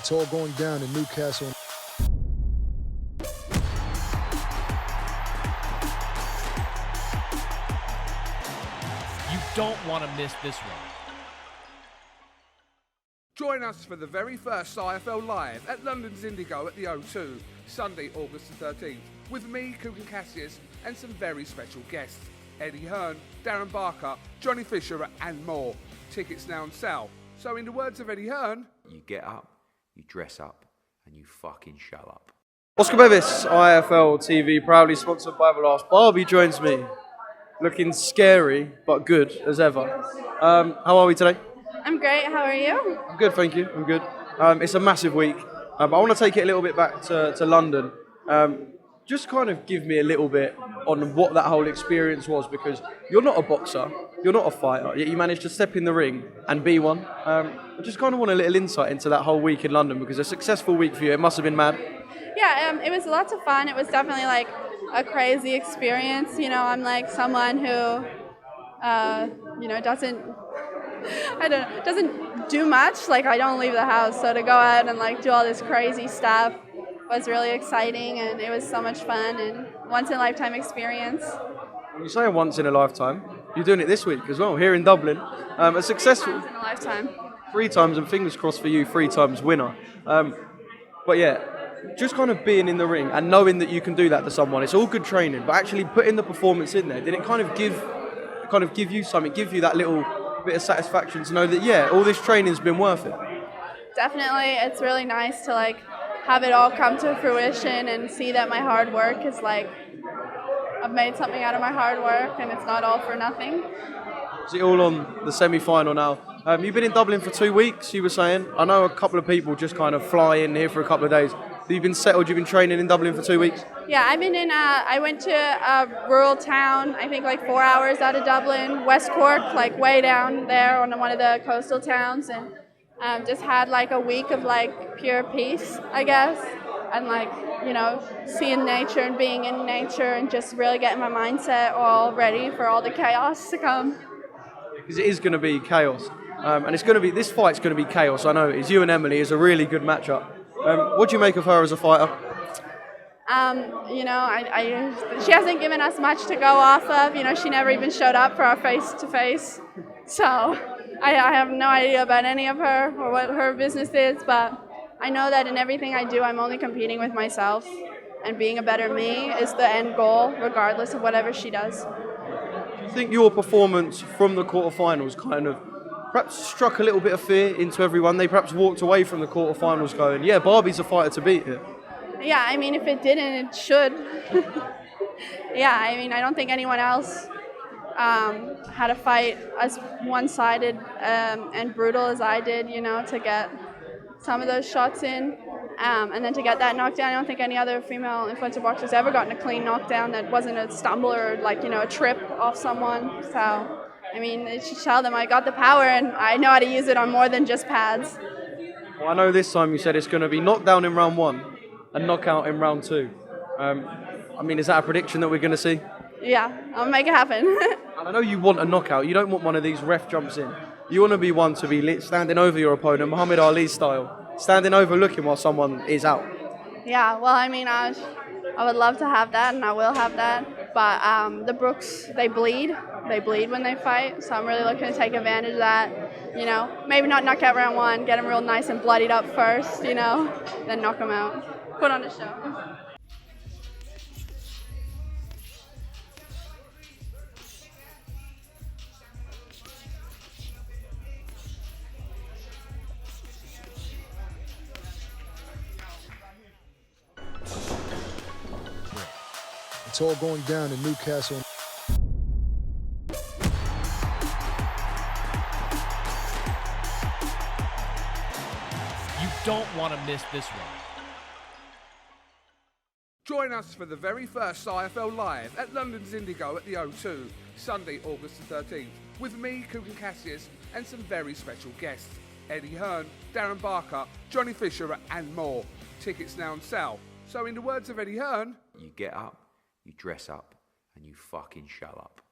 It's all going down in Newcastle. You don't want to miss this one. Join us for the very first IFL Live at London's Indigo at the O2, Sunday, August the 13th, with me, Cook and Cassius, and some very special guests. Eddie Hearn, Darren Barker, Johnny Fisher, and more. Tickets now on sale. So in the words of Eddie Hearn, you get up, you dress up, and you fucking show up. Oscar Bevis, IFL TV, proudly sponsored by The Last. Barbie joins me, looking scary, but good as ever. How are we today? I'm great, how are you? I'm good, thank you, I'm good. It's a massive week, but I want to take it a little bit back to London. Just kind of give me a little bit on what that whole experience was, because you're not a boxer, you're not a fighter, yet you managed to step in the ring and be one. I just kind of want a little insight into that whole week in London, because a successful week for you, it must have been mad. Yeah, it was lots of fun. It was definitely like a crazy experience. You know, I'm like someone who, doesn't do much. Like, I don't leave the house, so to go out and like do all this crazy stuff was really exciting, and it was so much fun and once in a lifetime experience. When you say a once in a lifetime, you're doing it this week as well, here in Dublin. A successful... Once in a lifetime. 3 times, and fingers crossed for you, 3 times winner. But yeah, just kind of being in the ring and knowing that you can do that to someone, it's all good training, but actually putting the performance in there, did it kind of give you something, give you that little bit of satisfaction to know that, yeah, all this training's been worth it? Definitely, it's really nice to like have it all come to fruition and see that my hard work is like, I've made something out of my hard work and it's not all for nothing. Is it all on the semi-final now? You've been in Dublin for 2 weeks, you were saying. I know a couple of people just kind of fly in here for a couple of days. You've been settled, you've been training in Dublin for 2 weeks? Yeah, I've been in, I went to a rural town, I think like 4 hours out of Dublin, West Cork, like way down there on one of the coastal towns, and just had like a week of like pure peace, I guess, and like, you know, seeing nature and being in nature and just really getting my mindset all ready for all the chaos to come. Because it is going to be chaos, and it's going to be, this fight's going to be chaos, I know it is. You and Emily is a really good matchup. What do you make of her as a fighter? You know, she hasn't given us much to go off of. You know, she never even showed up for our face-to-face. So I have no idea about any of her or what her business is, but I know that in everything I do, I'm only competing with myself, and being a better me is the end goal, regardless of whatever she does. Do you think your performance from the quarterfinals kind of perhaps struck a little bit of fear into everyone? They perhaps walked away from the quarterfinals going, yeah, Barbie's a fighter to beat here. Yeah, I mean, if it didn't, it should. Yeah, I mean, I don't think anyone else had a fight as one-sided and brutal as I did, you know, to get some of those shots in. And then to get that knockdown, I don't think any other female influencer boxer's ever gotten a clean knockdown that wasn't a stumble or like, you know, a trip off someone. So, I mean, it should tell them I got the power and I know how to use it on more than just pads. Well, I know this time you said it's going to be knockdown in round 1 and knockout in round 2. I mean, is that a prediction that we're going to see? Yeah, I'll make it happen. And I know you want a knockout. You don't want one of these ref jumps in. You want to be one to be standing over your opponent, Muhammad Ali style, standing over looking while someone is out. Yeah, well, I mean, I would love to have that, and I will have that. But the Brookes, they bleed. They bleed when they fight, so I'm really looking to take advantage of that. You know, maybe not knock out round 1, get them real nice and bloodied up first, you know, then knock them out. Put on a show. It's all going down in Newcastle. You don't want to miss this one. join us for the very first IFL Live at London's Indigo at the O2, Sunday, August the 13th, with me, Cook and Cassius, and some very special guests. Eddie Hearn, Darren Barker, Johnny Fisher, and more. Tickets now on sale. So in the words of Eddie Hearn, you get up, you dress up, and you fucking show up.